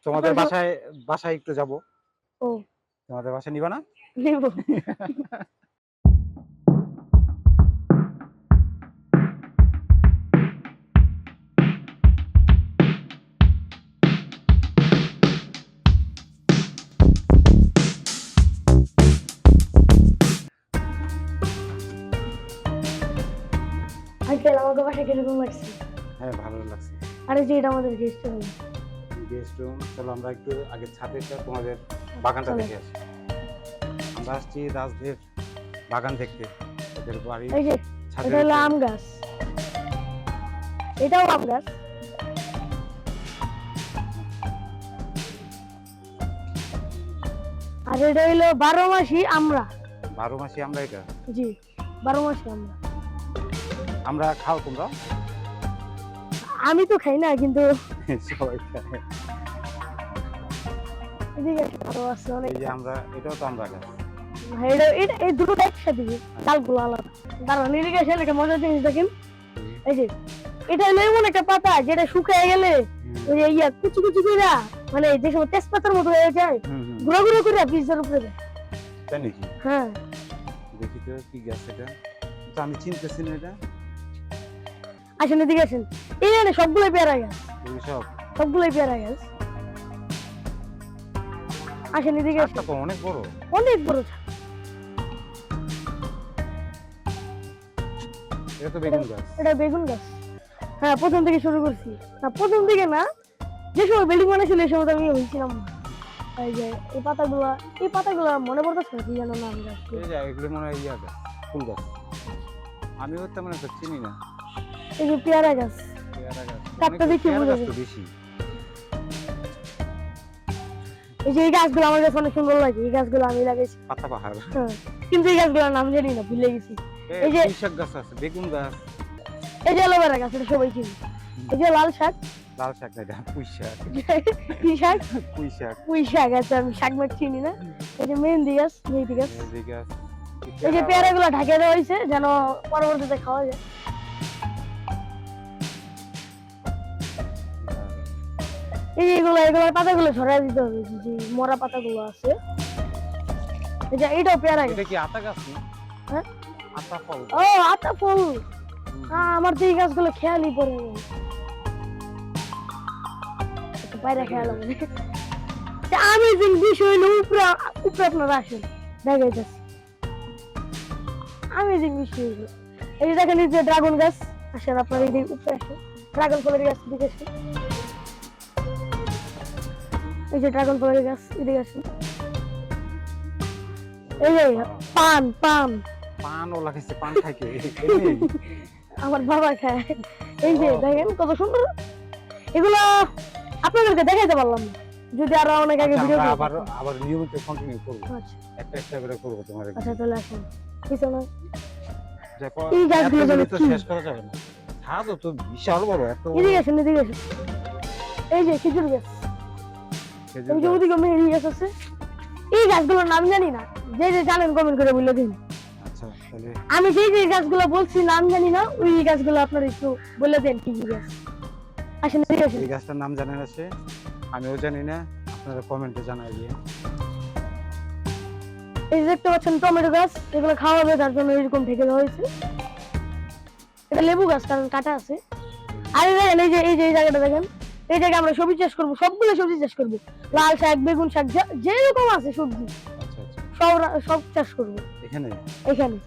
তোমাদের বাসায় একটু যাব। ও তোমাদের বাসায় নিবা না? নেব। আঙ্কেল আমাকে বাসায় কিরকম লাগছে? হ্যাঁ ভালো লাগছে। আরে যে এটা আমাদের গেস্ট রুম। গেস্ট রুম, চলো আমরা একটু আগে ছাদেরটা তোমাদের বাগানটা চলো। দেখে আসি। আমরা আসছি রাজদের বাগান দেখতে, ওদের বাড়ি এই যে ছাদের এটা হলো উপরে। আম গাছ, এটাও আম গাছ। আর এটা হলো 12 মাসি আমরা। 12 মাসি আমরা এটা? জি 12 মাসি আমরা। আমরা খাও তোমরা? আমি তো খাই না, কিন্তু সবাই খায়। এদিকে আরো আছে অনেক। এই যে আমরা, এটাও তো আমরা গাছ। হ্যাঁ, এটা এই দুটো একসাথে ডালগুলো আলাদা। দাঁড়ান এদিকে এসে একটা মজার জিনিস দেখেন। এই যে এটা হলো এমন একটা পাতা যেটা শুকিয়ে গেলে ওই যে ইয়া কুচি কুচি করে, মানে যে সময় তেজপাতার মতো হয়ে যায়, গুঁড়ো গুঁড়ো করে পিজ্জার উপরে দেয়। তাই নাকি? হ্যাঁ দেখি তো কি গাছ এটা, তো আমি চিনতেছি না এটা। আসেন এদিকে আসেন। এই জানে সবগুলোই পেয়ারা গাছ, এগুলো সব সবগুলোই পেয়ারা গাছ। আসেন এদিকে আসেন। গাছটা তো অনেক বড়। অনেক বড় ছাদ। এটা তো বেগুন গাছ। এটা বেগুন গাছ। হ্যাঁ প্রথম থেকে শুরু করছি। না প্রথম থেকে না, যে সময় বিল্ডিং বানাইছিল এই সময় তো আমি হয়েছিলাম। এই যে এই পাতাগুলা মনে পড়তেছে না কি যেন নাম গাছ। এই যে এগুলো মনে হয় ইয়া গাছ, ফুল গাছ। আমিও তেমন একটা চিনি না। এই যে পেয়ারা গাছ। পেয়ারা গাছ টাটকা অনেক, দেখি পেয়ারা বোঝা গাছ তো যায়। বেশি। এই যে এই গাছগুলো আমার কাছে অনেক সুন্দর লাগে। এই গাছগুলো আমি লাগাইছি। পাতা বাহার। হ্যাঁ, কিন্তু এই গাছগুলোর নাম জানি না, ভুলে গেছি। এই যে পুঁইশাক গাছ আছে, বেগুন গাছ। এই যে অ্যালোভেরা গাছ, এটা সবাই চিনি। এই যে লাল শাক। লাল শাক না, এটা পুঁইশাক। কি শাক? পুঁইশাক। পুঁই শাক আছে, আমি শাক মাছ চিনি না। এই যে মেহেন্দি গাছ, মেহেন্দি গাছ। এই গাছ। এই যে পেয়ারাগুলো ঢাকে দেওয়া হয়েছে যেন পরবর্তীতে খাওয়া যায়। এই যে এগুলোর পাতাগুলো ছড়াই দিতে হবে, যে মরা পাতাগুলো আছে। এই যে এইটাও পেয়ারা গাছ। এটা কি আতা গাছ না? হ্যাঁ আতা ফল। ও আতা ফল। আমার তো এই গাছগুলো খেয়ালই পড়ে না। একটু বাইরে খেয়াল হবে। আমি যে বিষয় হলো উপরে উপরে আপনারা আসেন দেখাইতেছি। আমি যে বিষয় হলো এই যে দেখেন, এই যে ড্রাগন গাছ। আসেন আপনারা এই উপরে আসেন, ড্রাগন ফলের গাছ দিকে আসেন। এই যে ড্রাগন ফলের গাছ এদিকে আসেন। এই যে পান পান পানও লাগাইছে, পান খায় কে? আমার বাবা খায়। এই যে দেখেন কত সুন্দর। এগুলো আপনাদেরকে দেখাইতে পারলাম না, যদি আরো অনেক আগে ভিডিও আবার নিয়মিত কন্টিনিউ করব। আচ্ছা একটা একটা করে করব তোমার। আচ্ছা তাহলে আসেন পিছনে। দেখো এই গাছগুলো তো শেষ করা যাবে না। ছাদও তো বিশাল বড়, এত এদিকে আসেন এদিকে আসেন। এই যে খেজুর গাছ। এই যে ওদিকে মেহেন্দি গাছ আছে। এই গাছগুলোর নাম জানি না, যে যে জানেন কমেন্ট করে বলে দিন। আচ্ছা তাহলে আমি যে যে গাছগুলো বলছি নাম জানি না, ওই গাছগুলো আপনারা একটু বলে দেন কি কি গাছ। আসেন এদিকে আসেন। এই গাছটার নাম জানেন আছে, আমিও জানি না, আপনারা কমেন্টে জানাই দিন। এই যে দেখতে পাচ্ছেন টমেটো গাছ, এগুলো খাওয়া হবে তার জন্য এরকম ঢেকে দেওয়া হয়েছে। এটা লেবু গাছ, কারণ কাটা আছে। আর দেখেন এই যে এই জায়গাটা দেখেন, এই জায়গায় আমরা সবজি চাষ করবো, সবগুলো সবজি চাষ করবো। লাল শাক, বেগুন শাক, যেরকম আছে সবজি আচ্ছা আচ্ছা, সব চাষ করবো এখানে। এখানে।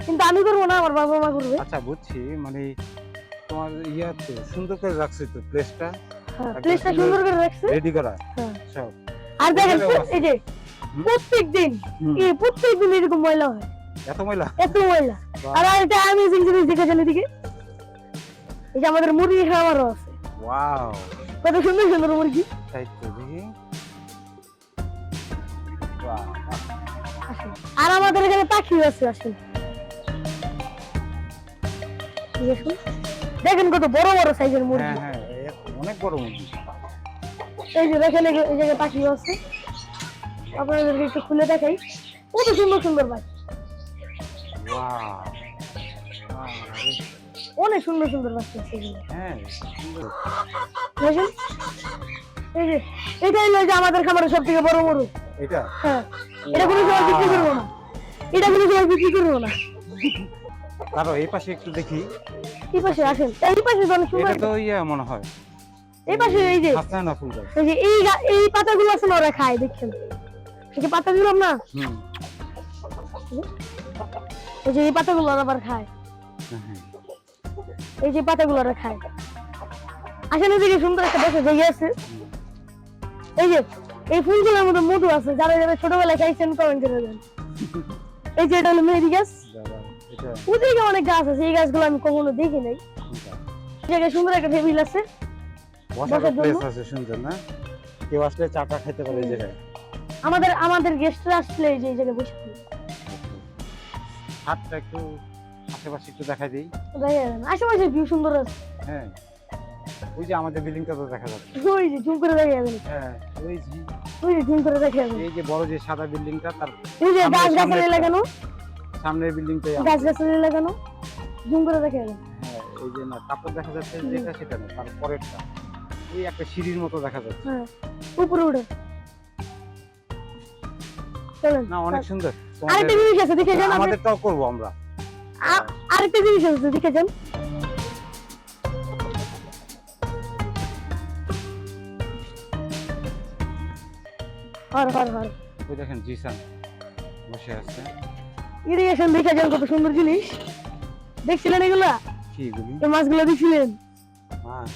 কিন্তু আমি করবো না, আমার বাবা মা করবে। আচ্ছা বুঝছি, মানে তোমার ইয়া তো সুন্দর করে রাখছে তো প্লেসটা। হ্যাঁ প্লেসটা সুন্দর করে রাখছে। রেডি করা হ্যাঁ সব। আর দেখেন এই যে প্রত্যেকদিন এরকম ময়লা হয়। এত ময়লা? এত ময়লা। আর এটা অ্যামেজিং জিনিস দেখেছেন এদিকে, এই যে আমাদের মুরগি খামারও আছে। ওয়াও, কত সুন্দর সুন্দর মুরগি। তাই তো দেখি। ওয়াও, আর আমাদের এখানে পাখিও আছে। আসেন দেখেন কত বড় বড় সাইজের মুরগি। হ্যাঁ হ্যাঁ, অনেক বড় মুরগি। এই যে দেখেন এই জায়গায় পাখিও আছে, আপনাদেরকে একটু খুলে দেখাই। কত সুন্দর সুন্দর পাখি। ওয়াও, অনেক সুন্দর সুন্দর পাখি আছে এখানে। হ্যাঁ সুন্দর। দেখেন এই যে এটাই হলো যে আমাদের খামারের সব থেকে বড় মরু। এটা হ্যাঁ, এটা কোনো সময় বিক্রি করবো না, এটা কোনো সময় বিক্রি করবো না। তারও এই পাশে একটু দেখি। এই পাশে আসেন, এই পাশে তো অনেক সুন্দর। এটা তো ইয়া মনে হয় এই পাশে এই যে হাসনায়না ফুল গাছ। এই যে এই পাতাগুলো আছে না, ওরা খায় দেখছেন, এই যে পাতা দিলাম না, হুম এই যে এই পাতাগুলো ওরা আবার খায়, হ্যাঁ। এই যে পাতাগুলো ওরা খায়। আসলে এদিকে সুন্দর একটা দেশে জায়গা আছে। এই যে এই ফুলগুলোর মধ্যে মধু আছে, যারা যারা ছোটবেলায় খাইছেন কমেন্ট করে দেন। এই যে এটা হলো মেহেদি গাছ, দাদা, এটা ওদিকে অনেক গাছ আছে, এই গাছগুলো আমি কখনো দেখি নাই। এই জায়গায় সুন্দর একটা টেবিল আছে বসার বসার জন্য। প্লেস আছে সুন্দর না? কেউ আসলে চাটা খেতে পারে এই জায়গায়। আমাদের গেস্টরা আসলে এই যে এই জায়গায় বসে থাকে। হাতটা একটু আশেপাশে একটু দেখাই দিই। দেখেন আশেপাশে ভিউ সুন্দর আছে। হ্যাঁ, ওই যে আমাদের বিল্ডিংটা তো দেখা যাচ্ছে। ওই যে জুম করে দেখা যাবে, হ্যাঁ, ওই যে ওই যে জুম করে দেখা যাবে। এই যে বড় যে সাদা বিল্ডিংটা, তার এই যে গাছ গাছালি সামনেরটা। লাগানো, সামনের বিল্ডিংটাই গাছ গাছালি লাগানো, জুম করে দেখা যাবে। হ্যাঁ, এই যে না তারপর দেখা যাচ্ছে যেটা সেটা না, তার পরেরটা ওই একটা সিঁড়ির মতো দেখা যাচ্ছে। হ্যাঁ, উপরে উঠে চলেন। না, অনেক সুন্দর। আরেকটা জিনিস আছে দেখে যান, আমাদেরটাও করবো আমরা। আরেকটা জিনিস আছে দেখে যান। হর হর হর ওই দেখেন জিসান বসে আছে। ইরিগেশন দেখে যান, কত সুন্দর জিনিস। দেখছিলেন এগুলা? কি এগুলি? এই মাছগুলো দেখছিলেন? মাছ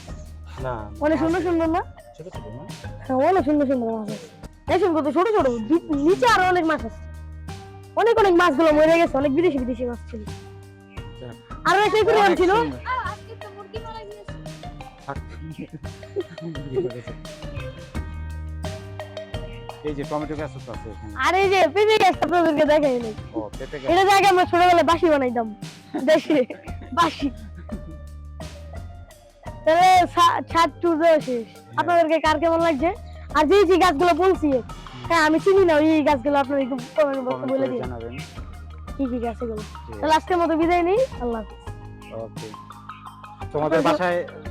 না, অনেক সুন্দর সুন্দর না? ছোট ছোট না? হ্যাঁ, অনেক সুন্দর সুন্দর মাছ আছে। দেখুন কত ছোট ছোট, নিচে আরো অনেক মাছ আছে। অনেক অনেক মাছগুলো মরে গেছে, অনেক বিদেশি বিদেশি মাছ ছিল। যাক, আরো একটা একুরিয়াম অনেক ছিল। সুন্দর। আজকে তো মুরগি মারা গিয়েছে। থাক। এই যে টমেটো গাছ তো আছে এখানে। আর এই যে পেঁপে গাছ আপনাদেরকে দেখাই নাই। ও, পেঁপে গাছ। এটা জায়গায় আমরা ছোটবেলায় বাঁশি বানাইতাম দেশে, বাঁশি। তাহলে ছাদ টুর শেষ। আপনাদেরকে কার কেমন লাগছে? আর যে যে গাছগুলো বলছি, হ্যাঁ আমি চিনি না, ওই গাছগুলো আপনারা একটু কমেন্ট বক্সে কমেন্ট বলে করে দিন জানাবেন। কি কি গাছ এগুলো। ঠিক তাহলে আজকের মতো বিদায় নেই, আল্লাহ হাফেজ। ওকে, তোমাদের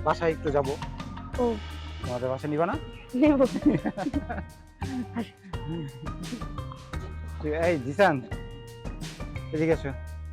বাসায় একটু যাব। ও তোমাদের বাসা নিবা না? নেব। এই জিসান, এদিকে এসো।